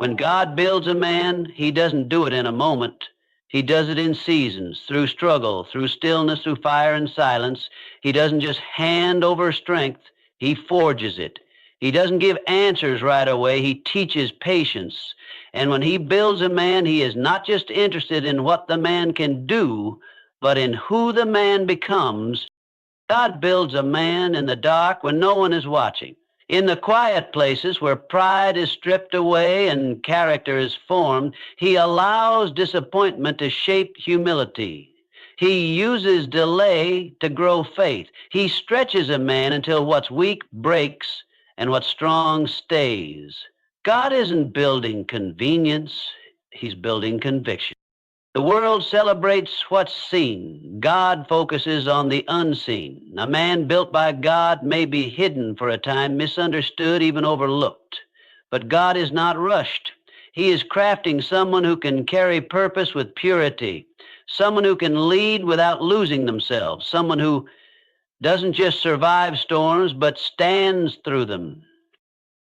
When God builds a man, he doesn't do it in a moment. He does it in seasons, through struggle, through stillness, through fire and silence. He doesn't just hand over strength, he forges it. He doesn't give answers right away, he teaches patience. And when he builds a man, he is not just interested in what the man can do, but in who the man becomes. God builds a man in the dark when no one is watching. In the quiet places where pride is stripped away and character is formed, he allows disappointment to shape humility. He uses delay to grow faith. He stretches a man until what's weak breaks and what's strong stays. God isn't building convenience, he's building conviction. The world celebrates what's seen. God focuses on the unseen. A man built by God may be hidden for a time, misunderstood, even overlooked. But God is not rushed. He is crafting someone who can carry purpose with purity, someone who can lead without losing themselves, someone who doesn't just survive storms, but stands through them.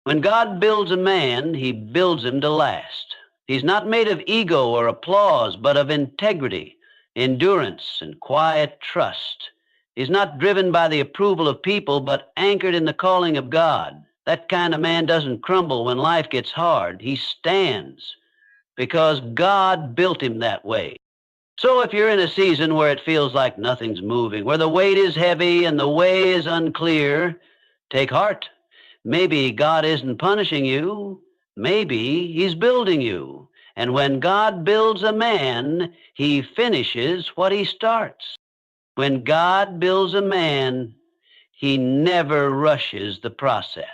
When God builds a man, he builds him to last. He's not made of ego or applause, but of integrity, endurance, and quiet trust. He's not driven by the approval of people, but anchored in the calling of God. That kind of man doesn't crumble when life gets hard. He stands because God built him that way. So if you're in a season where it feels like nothing's moving, where the weight is heavy and the way is unclear, take heart. Maybe God isn't punishing you. Maybe he's building you. And when God builds a man, he finishes what he starts. When God builds a man, he never rushes the process.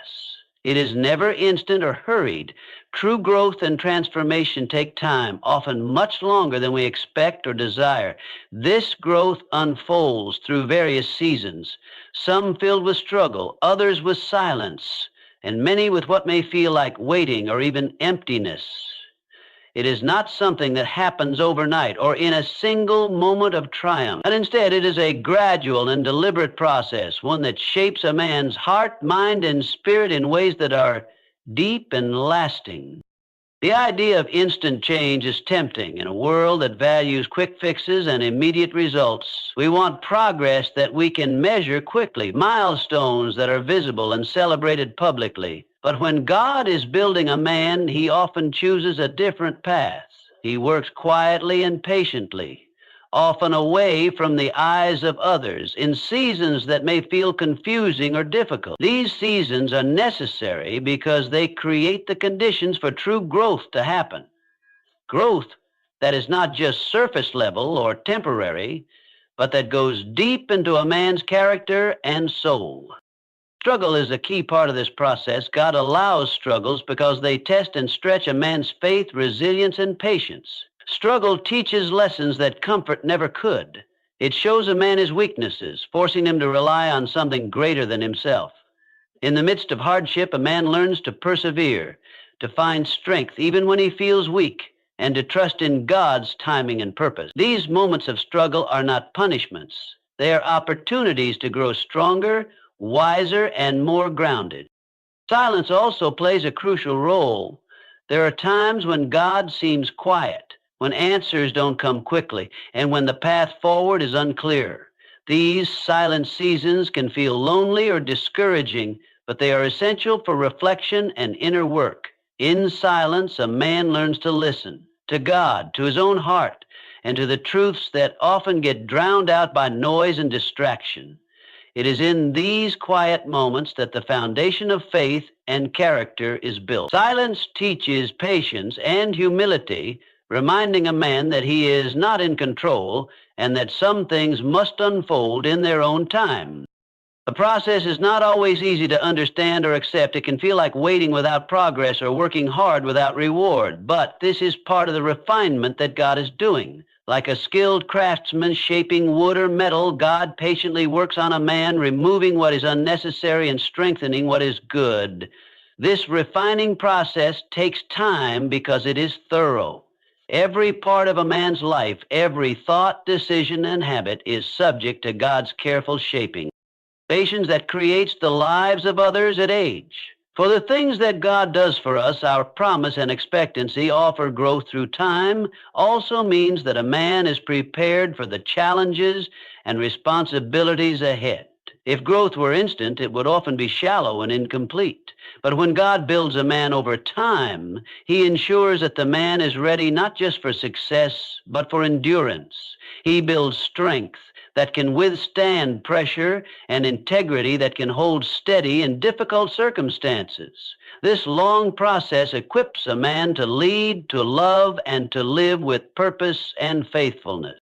It is never instant or hurried. True growth and transformation take time, often much longer than we expect or desire. This growth unfolds through various seasons, some filled with struggle, others with silence, and many with what may feel like waiting or even emptiness. It is not something that happens overnight or in a single moment of triumph, but instead it is a gradual and deliberate process, one that shapes a man's heart, mind, and spirit in ways that are deep and lasting. The idea of instant change is tempting in a world that values quick fixes and immediate results. We want progress that we can measure quickly, milestones that are visible and celebrated publicly. But when God is building a man, he often chooses a different path. He works quietly and patiently, often away from the eyes of others, in seasons that may feel confusing or difficult. These seasons are necessary because they create the conditions for true growth to happen. Growth that is not just surface level or temporary, but that goes deep into a man's character and soul. Struggle is a key part of this process. God allows struggles because they test and stretch a man's faith, resilience, and patience. Struggle teaches lessons that comfort never could. It shows a man his weaknesses, forcing him to rely on something greater than himself. In the midst of hardship, a man learns to persevere, to find strength even when he feels weak, and to trust in God's timing and purpose. These moments of struggle are not punishments. They are opportunities to grow stronger, wiser, and more grounded. Silence also plays a crucial role. There are times when God seems quiet, when answers don't come quickly, and when the path forward is unclear. These silent seasons can feel lonely or discouraging, but they are essential for reflection and inner work. In silence, a man learns to listen to God, to his own heart, and to the truths that often get drowned out by noise and distraction. It is in these quiet moments that the foundation of faith and character is built. Silence teaches patience and humility, reminding a man that he is not in control and that some things must unfold in their own time. The process is not always easy to understand or accept. It can feel like waiting without progress or working hard without reward. But this is part of the refinement that God is doing. Like a skilled craftsman shaping wood or metal, God patiently works on a man, removing what is unnecessary and strengthening what is good. This refining process takes time because it is thorough. Every part of a man's life, every thought, decision, and habit is subject to God's careful shaping. Patience that creates the lives of others at age. For the things that God does for us, our promise and expectancy offer growth through time, also means that a man is prepared for the challenges and responsibilities ahead. If growth were instant, it would often be shallow and incomplete. But when God builds a man over time, he ensures that the man is ready not just for success, but for endurance. He builds strength that can withstand pressure and integrity that can hold steady in difficult circumstances. This long process equips a man to lead, to love, and to live with purpose and faithfulness.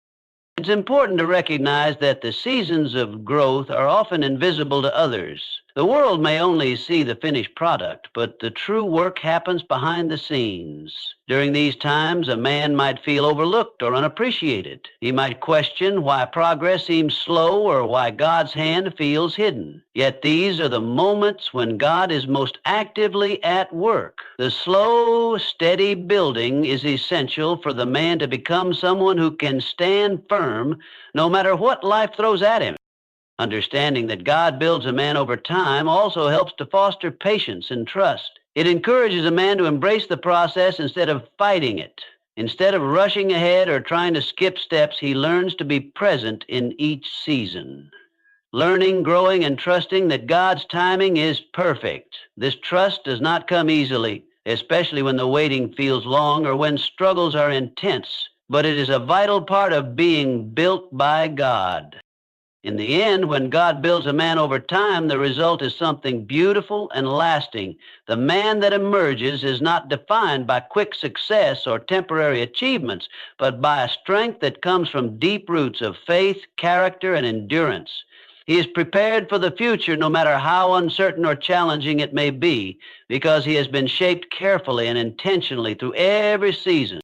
It's important to recognize that the seasons of growth are often invisible to others. The world may only see the finished product, but the true work happens behind the scenes. During these times, a man might feel overlooked or unappreciated. He might question why progress seems slow or why God's hand feels hidden. Yet these are the moments when God is most actively at work. The slow, steady building is essential for the man to become someone who can stand firm no matter what life throws at him. Understanding that God builds a man over time also helps to foster patience and trust. It encourages a man to embrace the process instead of fighting it. Instead of rushing ahead or trying to skip steps, he learns to be present in each season. Learning, growing, and trusting that God's timing is perfect. This trust does not come easily, especially when the waiting feels long or when struggles are intense, but it is a vital part of being built by God. In the end, when God builds a man over time, the result is something beautiful and lasting. The man that emerges is not defined by quick success or temporary achievements, but by a strength that comes from deep roots of faith, character, and endurance. He is prepared for the future no matter how uncertain or challenging it may be, because he has been shaped carefully and intentionally through every season.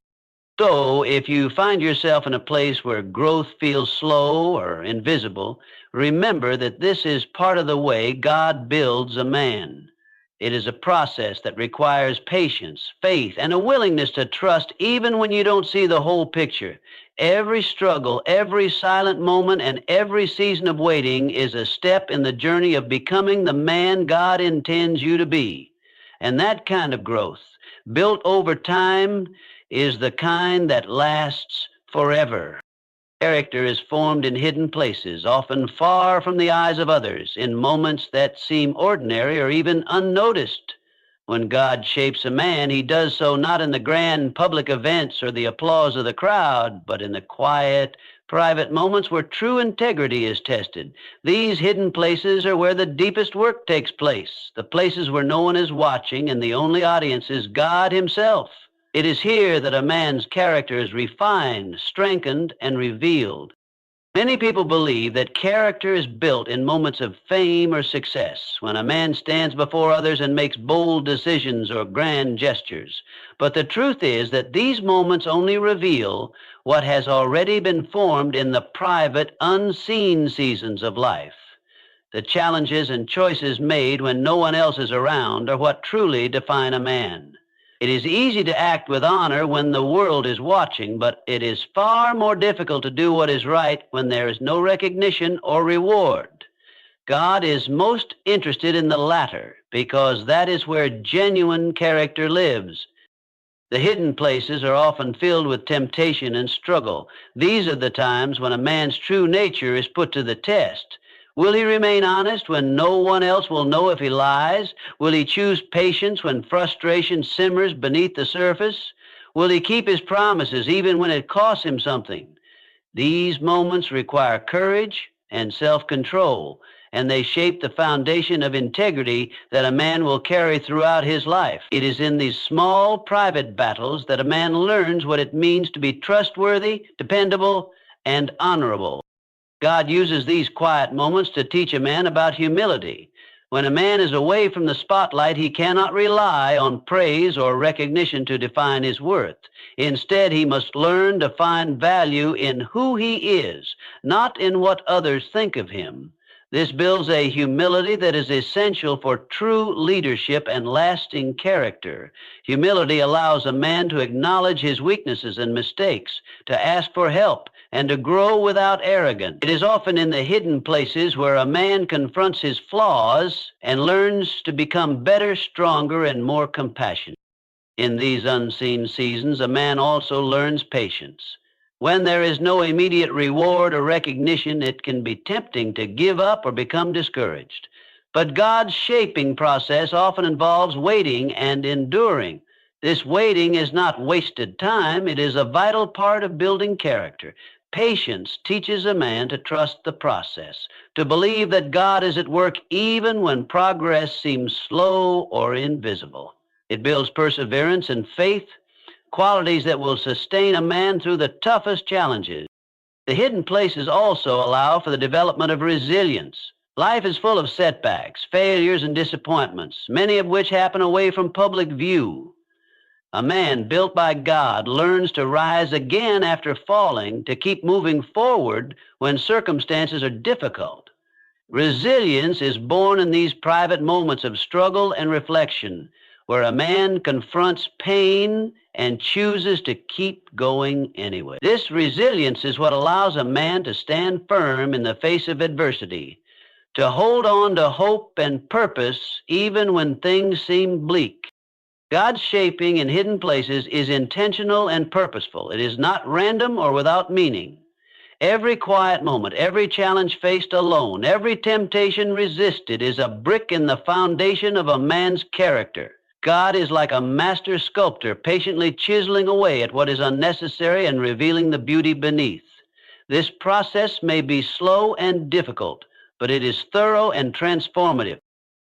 So, if you find yourself in a place where growth feels slow or invisible, remember that this is part of the way God builds a man. It is a process that requires patience, faith, and a willingness to trust even when you don't see the whole picture. Every struggle, every silent moment, and every season of waiting is a step in the journey of becoming the man God intends you to be. And that kind of growth, built over time, is the kind that lasts forever. Character is formed in hidden places, often far from the eyes of others, in moments that seem ordinary or even unnoticed. When God shapes a man, he does so not in the grand public events or the applause of the crowd, but in the quiet, private moments where true integrity is tested. These hidden places are where the deepest work takes place, the places where no one is watching and the only audience is God himself. It is here that a man's character is refined, strengthened, and revealed. Many people believe that character is built in moments of fame or success, when a man stands before others and makes bold decisions or grand gestures. But the truth is that these moments only reveal what has already been formed in the private, unseen seasons of life. The challenges and choices made when no one else is around are what truly define a man. It is easy to act with honor when the world is watching, but it is far more difficult to do what is right when there is no recognition or reward. God is most interested in the latter because that is where genuine character lives. The hidden places are often filled with temptation and struggle. These are the times when a man's true nature is put to the test. Will he remain honest when no one else will know if he lies? Will he choose patience when frustration simmers beneath the surface? Will he keep his promises even when it costs him something? These moments require courage and self-control, and they shape the foundation of integrity that a man will carry throughout his life. It is in these small, private battles that a man learns what it means to be trustworthy, dependable, and honorable. God uses these quiet moments to teach a man about humility. When a man is away from the spotlight, he cannot rely on praise or recognition to define his worth. Instead, he must learn to find value in who he is, not in what others think of him. This builds a humility that is essential for true leadership and lasting character. Humility allows a man to acknowledge his weaknesses and mistakes, to ask for help, and to grow without arrogance. It is often in the hidden places where a man confronts his flaws and learns to become better, stronger, and more compassionate. In these unseen seasons, a man also learns patience. When there is no immediate reward or recognition, it can be tempting to give up or become discouraged. But God's shaping process often involves waiting and enduring. This waiting is not wasted time. It is a vital part of building character. Patience teaches a man to trust the process, to believe that God is at work even when progress seems slow or invisible. It builds perseverance and faith, qualities that will sustain a man through the toughest challenges. The hidden places also allow for the development of resilience. Life is full of setbacks, failures, and disappointments, many of which happen away from public view. A man built by God learns to rise again after falling, to keep moving forward when circumstances are difficult. Resilience is born in these private moments of struggle and reflection, where a man confronts pain and chooses to keep going anyway. This resilience is what allows a man to stand firm in the face of adversity, to hold on to hope and purpose even when things seem bleak. God's shaping in hidden places is intentional and purposeful. It is not random or without meaning. Every quiet moment, every challenge faced alone, every temptation resisted is a brick in the foundation of a man's character. God is like a master sculptor, patiently chiseling away at what is unnecessary and revealing the beauty beneath. This process may be slow and difficult, but it is thorough and transformative.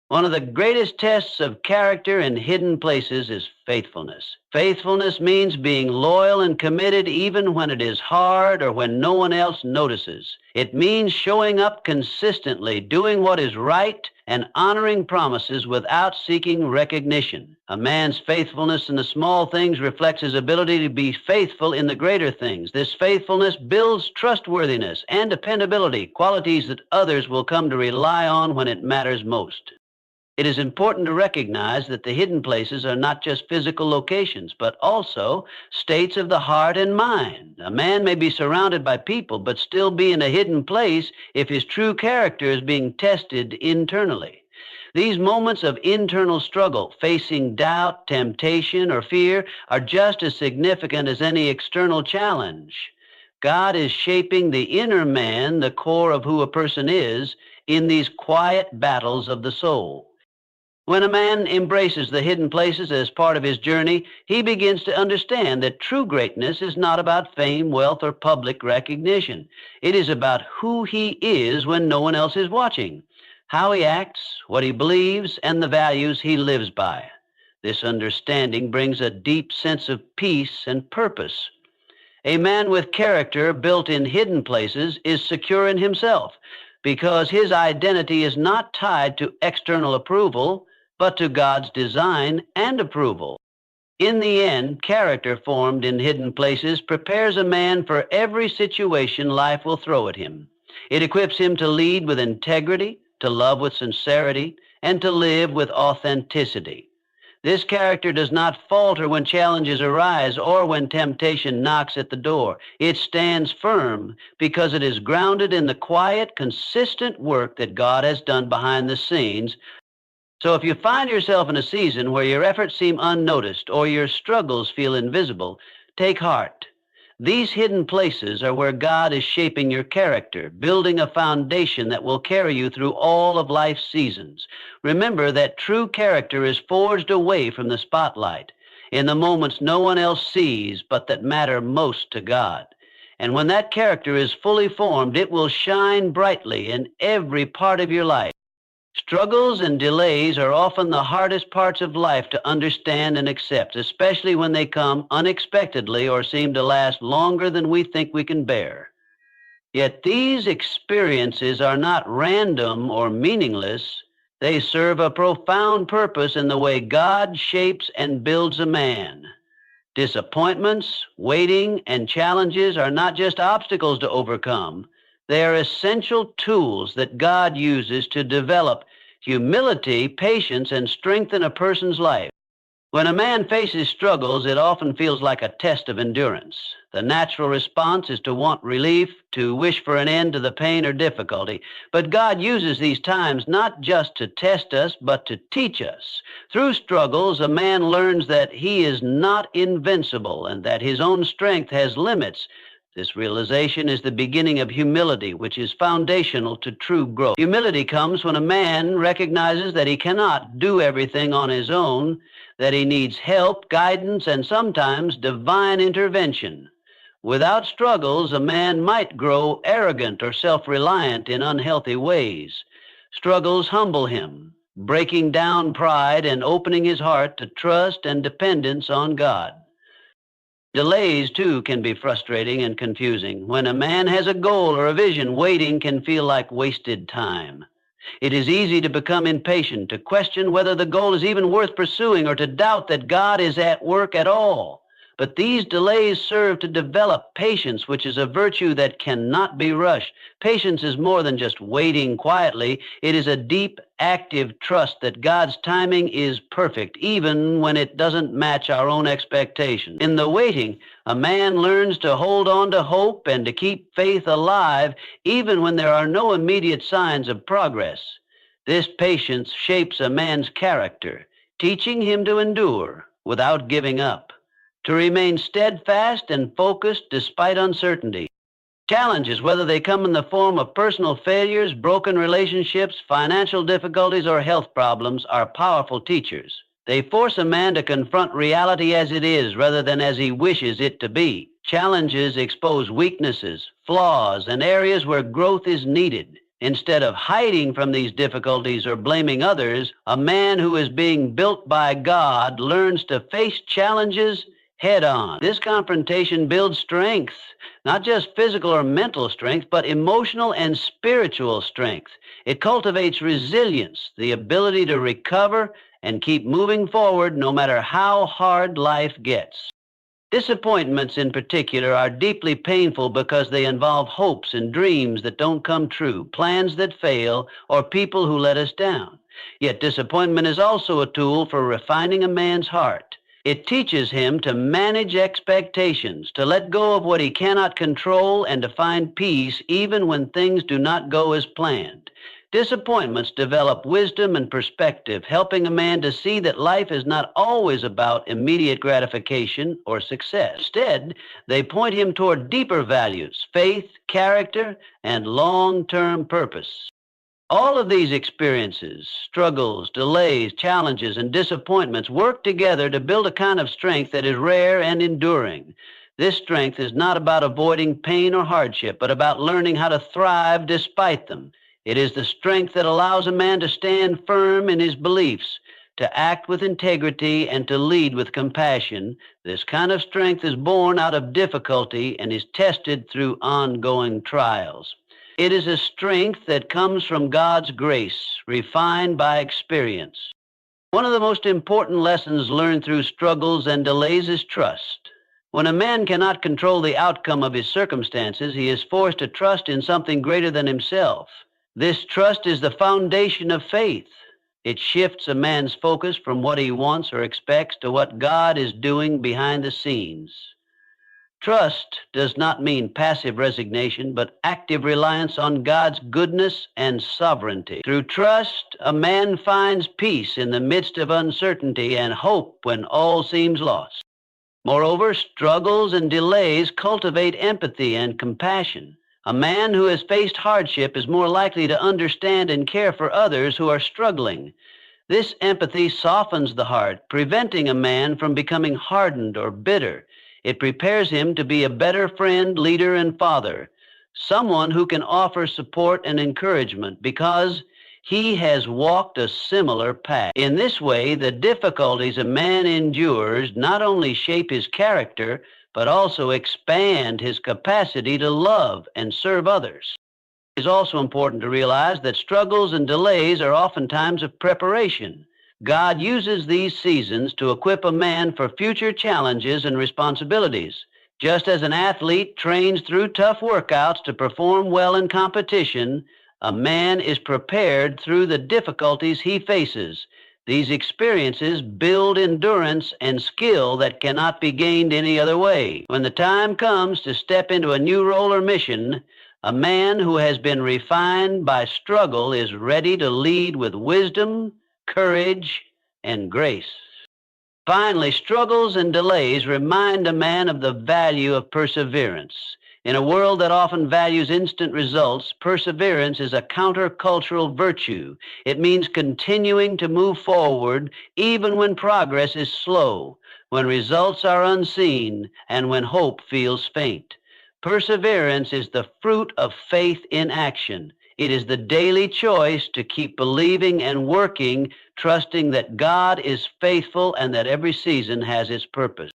One of the greatest tests of character in hidden places is faithfulness. Faithfulness means being loyal and committed even when it is hard or when no one else notices. It means showing up consistently, doing what is right, and honoring promises without seeking recognition. A man's faithfulness in the small things reflects his ability to be faithful in the greater things. This faithfulness builds trustworthiness and dependability, qualities that others will come to rely on when it matters most. It is important to recognize that the hidden places are not just physical locations, but also states of the heart and mind. A man may be surrounded by people, but still be in a hidden place if his true character is being tested internally. These moments of internal struggle, facing doubt, temptation, or fear, are just as significant as any external challenge. God is shaping the inner man, the core of who a person is, in these quiet battles of the soul. When a man embraces the hidden places as part of his journey, he begins to understand that true greatness is not about fame, wealth, or public recognition. It is about who he is when no one else is watching, how he acts, what he believes, and the values he lives by. This understanding brings a deep sense of peace and purpose. A man with character built in hidden places is secure in himself because his identity is not tied to external approval, but to God's design and approval. In the end, character formed in hidden places prepares a man for every situation life will throw at him. It equips him to lead with integrity, to love with sincerity, and to live with authenticity. This character does not falter when challenges arise or when temptation knocks at the door. It stands firm because it is grounded in the quiet, consistent work that God has done behind the scenes. So if you find yourself in a season where your efforts seem unnoticed or your struggles feel invisible, take heart. These hidden places are where God is shaping your character, building a foundation that will carry you through all of life's seasons. Remember that true character is forged away from the spotlight, in the moments no one else sees but that matter most to God. And when that character is fully formed, it will shine brightly in every part of your life. Struggles and delays are often the hardest parts of life to understand and accept, especially when they come unexpectedly or seem to last longer than we think we can bear. Yet these experiences are not random or meaningless. They serve a profound purpose in the way God shapes and builds a man. Disappointments, waiting, and challenges are not just obstacles to overcome. They are essential tools that God uses to develop humility, patience, and strengthen a person's life. When a man faces struggles, it often feels like a test of endurance. The natural response is to want relief, to wish for an end to the pain or difficulty. But God uses these times not just to test us, but to teach us. Through struggles, a man learns that he is not invincible and that his own strength has limits. This realization is the beginning of humility, which is foundational to true growth. Humility comes when a man recognizes that he cannot do everything on his own, that he needs help, guidance, and sometimes divine intervention. Without struggles, a man might grow arrogant or self-reliant in unhealthy ways. Struggles humble him, breaking down pride and opening his heart to trust and dependence on God. Delays, too, can be frustrating and confusing. When a man has a goal or a vision, waiting can feel like wasted time. It is easy to become impatient, to question whether the goal is even worth pursuing, or to doubt that God is at work at all. But these delays serve to develop patience, which is a virtue that cannot be rushed. Patience is more than just waiting quietly. It is a deep, active trust that God's timing is perfect, even when it doesn't match our own expectations. In the waiting, a man learns to hold on to hope and to keep faith alive, even when there are no immediate signs of progress. This patience shapes a man's character, teaching him to endure without giving up, to remain steadfast and focused despite uncertainty. Challenges, whether they come in the form of personal failures, broken relationships, financial difficulties, or health problems, are powerful teachers. They force a man to confront reality as it is rather than as he wishes it to be. Challenges expose weaknesses, flaws, and areas where growth is needed. Instead of hiding from these difficulties or blaming others, a man who is being built by God learns to face challenges head on. This confrontation builds strength, not just physical or mental strength, but emotional and spiritual strength. It cultivates resilience, the ability to recover and keep moving forward no matter how hard life gets. Disappointments in particular are deeply painful because they involve hopes and dreams that don't come true, plans that fail, or people who let us down. Yet disappointment is also a tool for refining a man's heart. It teaches him to manage expectations, to let go of what he cannot control, and to find peace even when things do not go as planned. Disappointments develop wisdom and perspective, helping a man to see that life is not always about immediate gratification or success. Instead, they point him toward deeper values, faith, character, and long-term purpose. All of these experiences, struggles, delays, challenges, and disappointments work together to build a kind of strength that is rare and enduring. This strength is not about avoiding pain or hardship, but about learning how to thrive despite them. It is the strength that allows a man to stand firm in his beliefs, to act with integrity, and to lead with compassion. This kind of strength is born out of difficulty and is tested through ongoing trials. It is a strength that comes from God's grace, refined by experience. One of the most important lessons learned through struggles and delays is trust. When a man cannot control the outcome of his circumstances, he is forced to trust in something greater than himself. This trust is the foundation of faith. It shifts a man's focus from what he wants or expects to what God is doing behind the scenes. Trust does not mean passive resignation, but active reliance on God's goodness and sovereignty. Through trust, a man finds peace in the midst of uncertainty and hope when all seems lost. Moreover, struggles and delays cultivate empathy and compassion. A man who has faced hardship is more likely to understand and care for others who are struggling. This empathy softens the heart, preventing a man from becoming hardened or bitter. It prepares him to be a better friend, leader, and father, someone who can offer support and encouragement because he has walked a similar path. In this way, the difficulties a man endures not only shape his character, but also expand his capacity to love and serve others. It is also important to realize that struggles and delays are often times of preparation. God uses these seasons to equip a man for future challenges and responsibilities. Just as an athlete trains through tough workouts to perform well in competition, a man is prepared through the difficulties he faces. These experiences build endurance and skill that cannot be gained any other way. When the time comes to step into a new role or mission, a man who has been refined by struggle is ready to lead with wisdom, courage, and grace. Finally, struggles and delays remind a man of the value of perseverance. In a world that often values instant results, perseverance is a countercultural virtue. It means continuing to move forward even when progress is slow, when results are unseen, and when hope feels faint. Perseverance is the fruit of faith in action. It is the daily choice to keep believing and working, trusting that God is faithful and that every season has its purpose.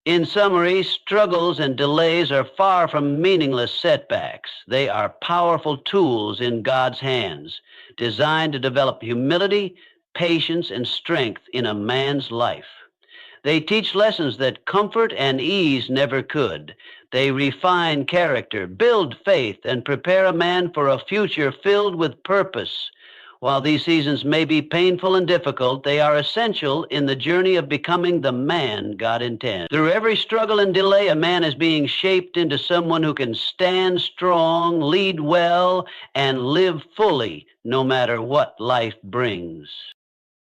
In summary, struggles and delays are far from meaningless setbacks. They are powerful tools in God's hands, designed to develop humility, patience, and strength in a man's life. They teach lessons that comfort and ease never could. They refine character, build faith, and prepare a man for a future filled with purpose. While these seasons may be painful and difficult, they are essential in the journey of becoming the man God intends. Through every struggle and delay, a man is being shaped into someone who can stand strong, lead well, and live fully, no matter what life brings.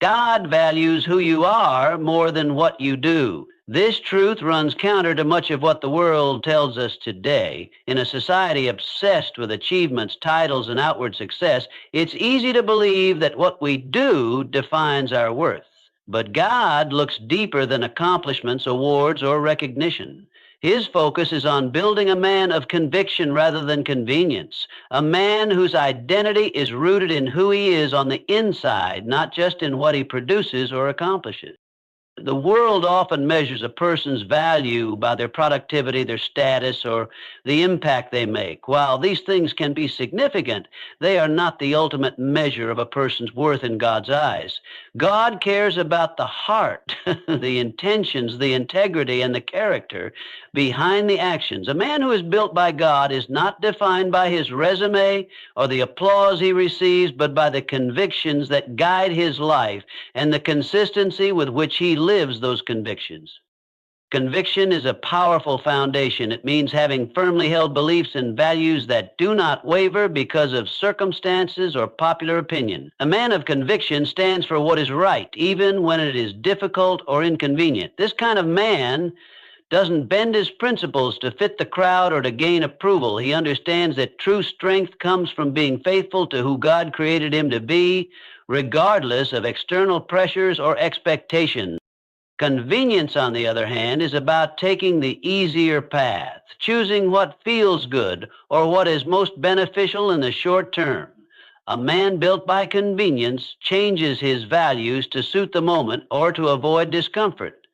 God values who you are more than what you do. This truth runs counter to much of what the world tells us today. In a society obsessed with achievements, titles, and outward success, it's easy to believe that what we do defines our worth. But God looks deeper than accomplishments, awards, or recognition. His focus is on building a man of conviction rather than convenience, a man whose identity is rooted in who he is on the inside, not just in what he produces or accomplishes. The world often measures a person's value by their productivity, their status, or the impact they make. While these things can be significant, they are not the ultimate measure of a person's worth in God's eyes. God cares about the heart, the intentions, the integrity, and the character behind the actions. A man who is built by God is not defined by his resume or the applause he receives, but by the convictions that guide his life and the consistency with which he lives those convictions. Conviction is a powerful foundation. It means having firmly held beliefs and values that do not waver because of circumstances or popular opinion. A man of conviction stands for what is right, even when it is difficult or inconvenient. This kind of man doesn't bend his principles to fit the crowd or to gain approval. He understands that true strength comes from being faithful to who God created him to be, regardless of external pressures or expectations. Convenience, on the other hand, is about taking the easier path, choosing what feels good or what is most beneficial in the short term. A man built by convenience changes his values to suit the moment or to avoid discomfort.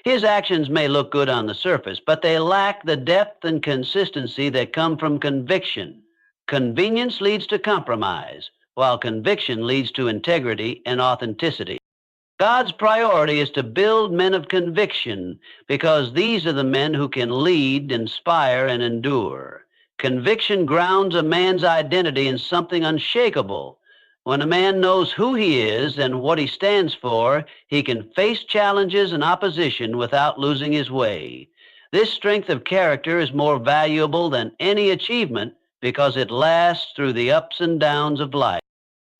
His actions may look good on the surface, but they lack the depth and consistency that come from conviction. Convenience leads to compromise, while conviction leads to integrity and authenticity. God's priority is to build men of conviction because these are the men who can lead, inspire, and endure. Conviction grounds a man's identity in something unshakable. When a man knows who he is and what he stands for, he can face challenges and opposition without losing his way. This strength of character is more valuable than any achievement because it lasts through the ups and downs of life.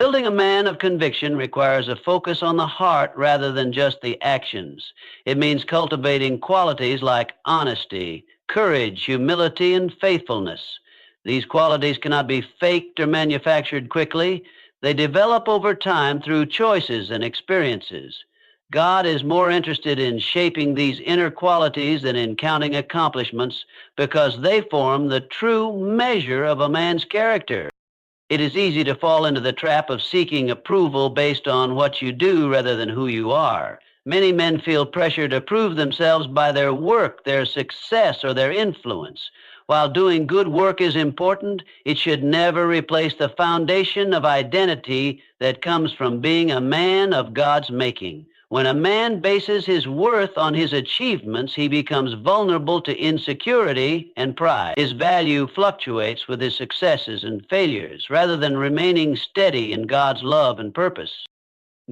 Building a man of conviction requires a focus on the heart rather than just the actions. It means cultivating qualities like honesty, courage, humility, and faithfulness. These qualities cannot be faked or manufactured quickly. They develop over time through choices and experiences. God is more interested in shaping these inner qualities than in counting accomplishments because they form the true measure of a man's character. It is easy to fall into the trap of seeking approval based on what you do rather than who you are. Many men feel pressure to prove themselves by their work, their success, or their influence. While doing good work is important, it should never replace the foundation of identity that comes from being a man of God's making. When a man bases his worth on his achievements, he becomes vulnerable to insecurity and pride. His value fluctuates with his successes and failures rather than remaining steady in God's love and purpose.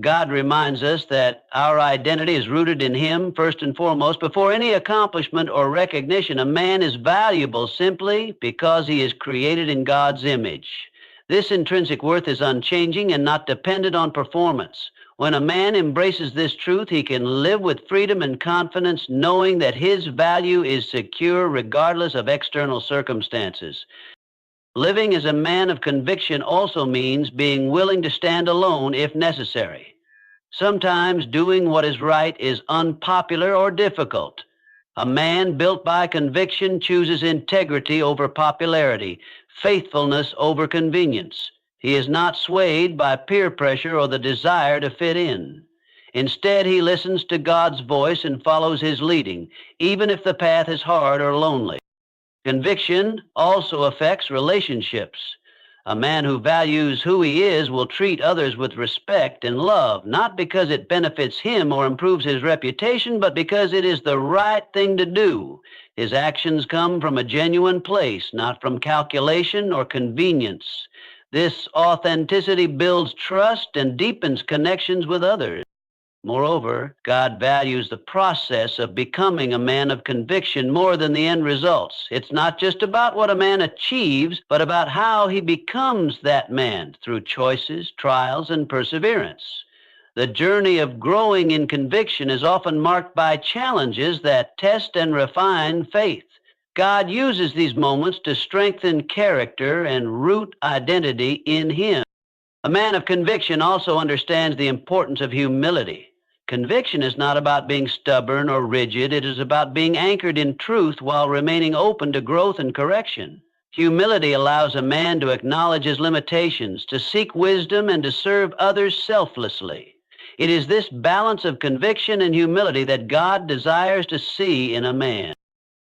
God reminds us that our identity is rooted in Him first and foremost. Before any accomplishment or recognition, a man is valuable simply because he is created in God's image. This intrinsic worth is unchanging and not dependent on performance. When a man embraces this truth, he can live with freedom and confidence, knowing that his value is secure regardless of external circumstances. Living as a man of conviction also means being willing to stand alone if necessary. Sometimes doing what is right is unpopular or difficult. A man built by conviction chooses integrity over popularity, faithfulness over convenience. He is not swayed by peer pressure or the desire to fit in. Instead, he listens to God's voice and follows His leading, even if the path is hard or lonely. Conviction also affects relationships. A man who values who he is will treat others with respect and love, not because it benefits him or improves his reputation, but because it is the right thing to do. His actions come from a genuine place, not from calculation or convenience. This authenticity builds trust and deepens connections with others. Moreover, God values the process of becoming a man of conviction more than the end results. It's not just about what a man achieves, but about how he becomes that man through choices, trials, and perseverance. The journey of growing in conviction is often marked by challenges that test and refine faith. God uses these moments to strengthen character and root identity in Him. A man of conviction also understands the importance of humility. Conviction is not about being stubborn or rigid. It is about being anchored in truth while remaining open to growth and correction. Humility allows a man to acknowledge his limitations, to seek wisdom, and to serve others selflessly. It is this balance of conviction and humility that God desires to see in a man.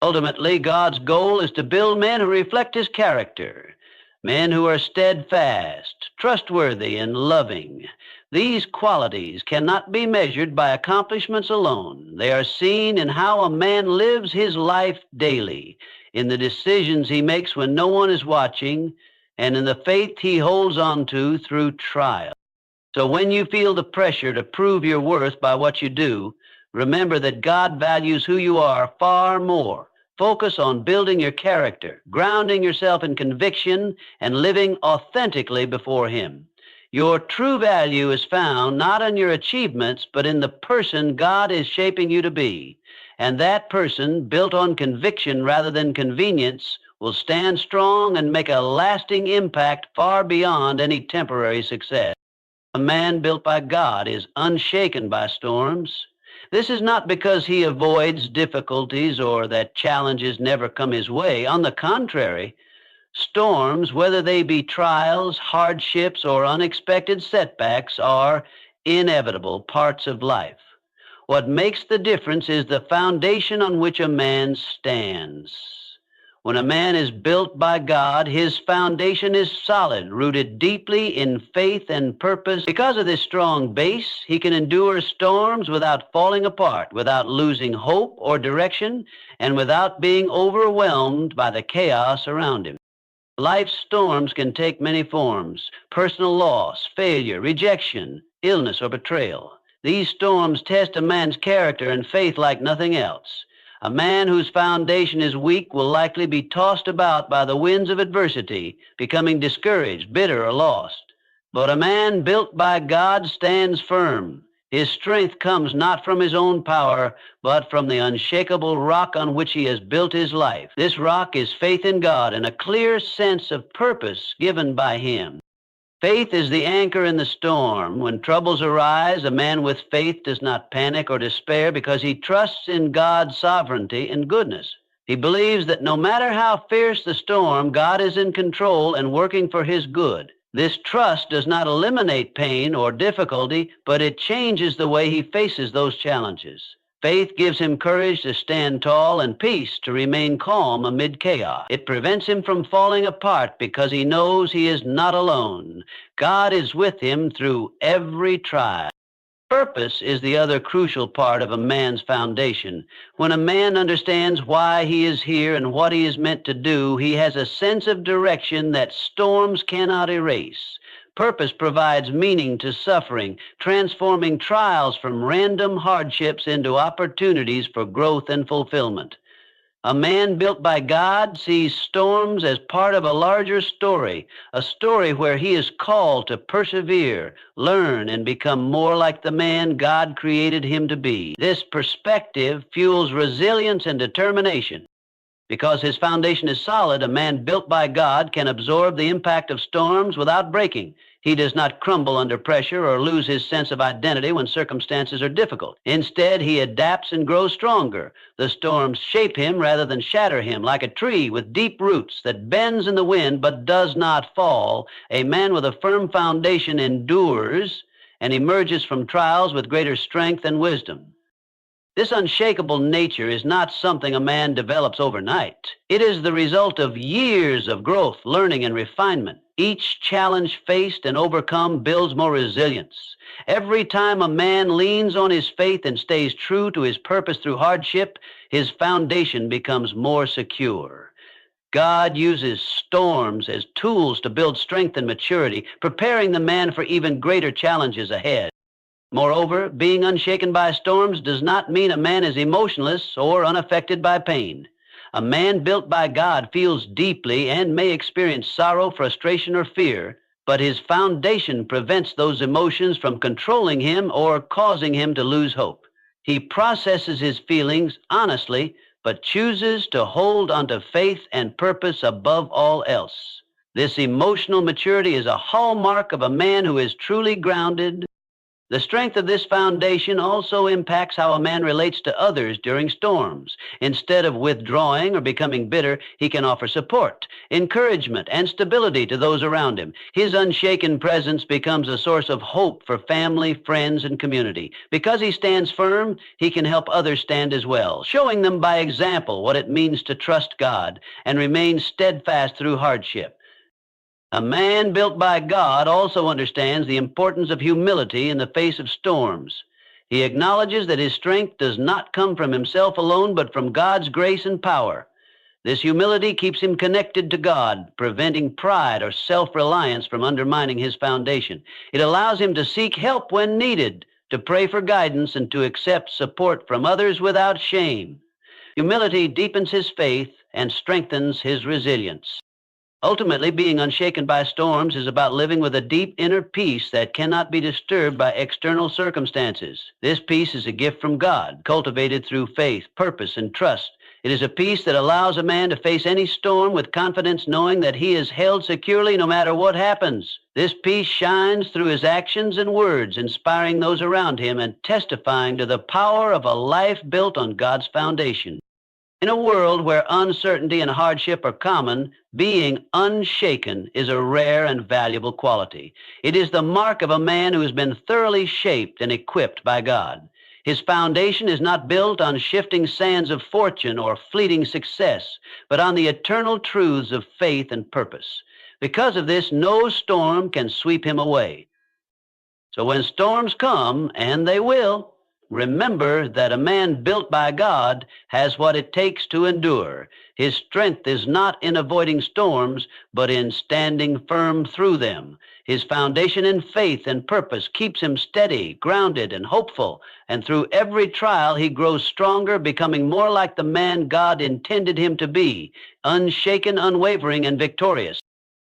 Ultimately, God's goal is to build men who reflect His character, men who are steadfast, trustworthy, and loving. These qualities cannot be measured by accomplishments alone. They are seen in how a man lives his life daily, in the decisions he makes when no one is watching, and in the faith he holds on to through trial. So when you feel the pressure to prove your worth by what you do, remember that God values who you are far more. Focus on building your character, grounding yourself in conviction, and living authentically before Him. Your true value is found not in your achievements, but in the person God is shaping you to be. And that person, built on conviction rather than convenience, will stand strong and make a lasting impact far beyond any temporary success. A man built by God is unshaken by storms. This is not because he avoids difficulties or that challenges never come his way. On the contrary, storms, whether they be trials, hardships, or unexpected setbacks, are inevitable parts of life. What makes the difference is the foundation on which a man stands. When a man is built by God, his foundation is solid, rooted deeply in faith and purpose. Because of this strong base, he can endure storms without falling apart, without losing hope or direction, and without being overwhelmed by the chaos around him. Life's storms can take many forms: personal loss, failure, rejection, illness, or betrayal. These storms test a man's character and faith like nothing else. A man whose foundation is weak will likely be tossed about by the winds of adversity, becoming discouraged, bitter, or lost. But a man built by God stands firm. His strength comes not from his own power, but from the unshakable rock on which he has built his life. This rock is faith in God and a clear sense of purpose given by Him. Faith is the anchor in the storm. When troubles arise, a man with faith does not panic or despair because he trusts in God's sovereignty and goodness. He believes that no matter how fierce the storm, God is in control and working for his good. This trust does not eliminate pain or difficulty, but it changes the way he faces those challenges. Faith gives him courage to stand tall and peace to remain calm amid chaos. It prevents him from falling apart because he knows he is not alone. God is with him through every trial. Purpose is the other crucial part of a man's foundation. When a man understands why he is here and what he is meant to do, he has a sense of direction that storms cannot erase. Purpose provides meaning to suffering, transforming trials from random hardships into opportunities for growth and fulfillment. A man built by God sees storms as part of a larger story, a story where he is called to persevere, learn, and become more like the man God created him to be. This perspective fuels resilience and determination. Because his foundation is solid, a man built by God can absorb the impact of storms without breaking. He does not crumble under pressure or lose his sense of identity when circumstances are difficult. Instead, he adapts and grows stronger. The storms shape him rather than shatter him, like a tree with deep roots that bends in the wind but does not fall. A man with a firm foundation endures and emerges from trials with greater strength and wisdom. This unshakable nature is not something a man develops overnight. It is the result of years of growth, learning, and refinement. Each challenge faced and overcome builds more resilience. Every time a man leans on his faith and stays true to his purpose through hardship, his foundation becomes more secure. God uses storms as tools to build strength and maturity, preparing the man for even greater challenges ahead. Moreover, being unshaken by storms does not mean a man is emotionless or unaffected by pain. A man built by God feels deeply and may experience sorrow, frustration, or fear, but his foundation prevents those emotions from controlling him or causing him to lose hope. He processes his feelings honestly, but chooses to hold onto faith and purpose above all else. This emotional maturity is a hallmark of a man who is truly grounded. The strength of this foundation also impacts how a man relates to others during storms. Instead of withdrawing or becoming bitter, he can offer support, encouragement, and stability to those around him. His unshaken presence becomes a source of hope for family, friends, and community. Because he stands firm, he can help others stand as well, showing them by example what it means to trust God and remain steadfast through hardship. A man built by God also understands the importance of humility in the face of storms. He acknowledges that his strength does not come from himself alone, but from God's grace and power. This humility keeps him connected to God, preventing pride or self-reliance from undermining his foundation. It allows him to seek help when needed, to pray for guidance, and to accept support from others without shame. Humility deepens his faith and strengthens his resilience. Ultimately, being unshaken by storms is about living with a deep inner peace that cannot be disturbed by external circumstances. This peace is a gift from God, cultivated through faith, purpose, and trust. It is a peace that allows a man to face any storm with confidence, knowing that he is held securely no matter what happens. This peace shines through his actions and words, inspiring those around him and testifying to the power of a life built on God's foundation. In a world where uncertainty and hardship are common, being unshaken is a rare and valuable quality. It is the mark of a man who has been thoroughly shaped and equipped by God. His foundation is not built on shifting sands of fortune or fleeting success, but on the eternal truths of faith and purpose. Because of this, no storm can sweep him away. So when storms come, and they will, remember that a man built by God has what it takes to endure. His strength is not in avoiding storms, but in standing firm through them. His foundation in faith and purpose keeps him steady, grounded, and hopeful. And through every trial, he grows stronger, becoming more like the man God intended him to be, unshaken, unwavering, and victorious.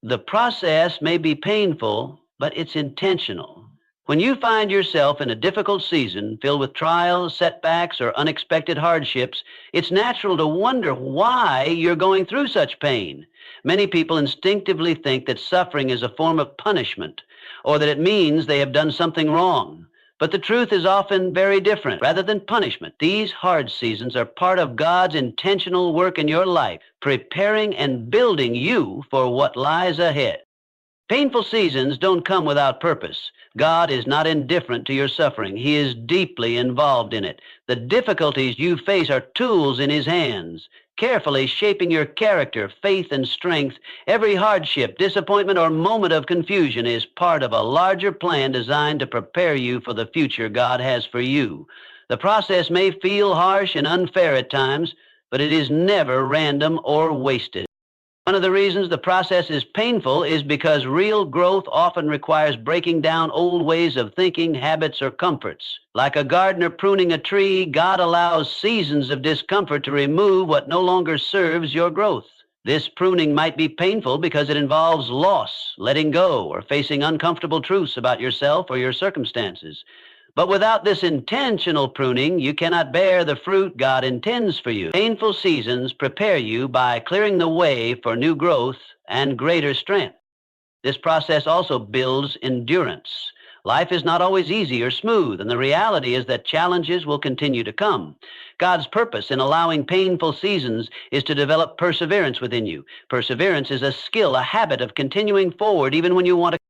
The process may be painful, but it's intentional. When you find yourself in a difficult season filled with trials, setbacks, or unexpected hardships, it's natural to wonder why you're going through such pain. Many people instinctively think that suffering is a form of punishment, or that it means they have done something wrong. But the truth is often very different. Rather than punishment, these hard seasons are part of God's intentional work in your life, preparing and building you for what lies ahead. Painful seasons don't come without purpose. God is not indifferent to your suffering. He is deeply involved in it. The difficulties you face are tools in His hands, carefully shaping your character, faith, and strength. Every hardship, disappointment, or moment of confusion is part of a larger plan designed to prepare you for the future God has for you. The process may feel harsh and unfair at times, but it is never random or wasted. One of the reasons the process is painful is because real growth often requires breaking down old ways of thinking, habits, or comforts. Like a gardener pruning a tree, God allows seasons of discomfort to remove what no longer serves your growth. This pruning might be painful because it involves loss, letting go, or facing uncomfortable truths about yourself or your circumstances. But without this intentional pruning, you cannot bear the fruit God intends for you. Painful seasons prepare you by clearing the way for new growth and greater strength. This process also builds endurance. Life is not always easy or smooth, and the reality is that challenges will continue to come. God's purpose in allowing painful seasons is to develop perseverance within you. Perseverance is a skill, a habit of continuing forward even when you want to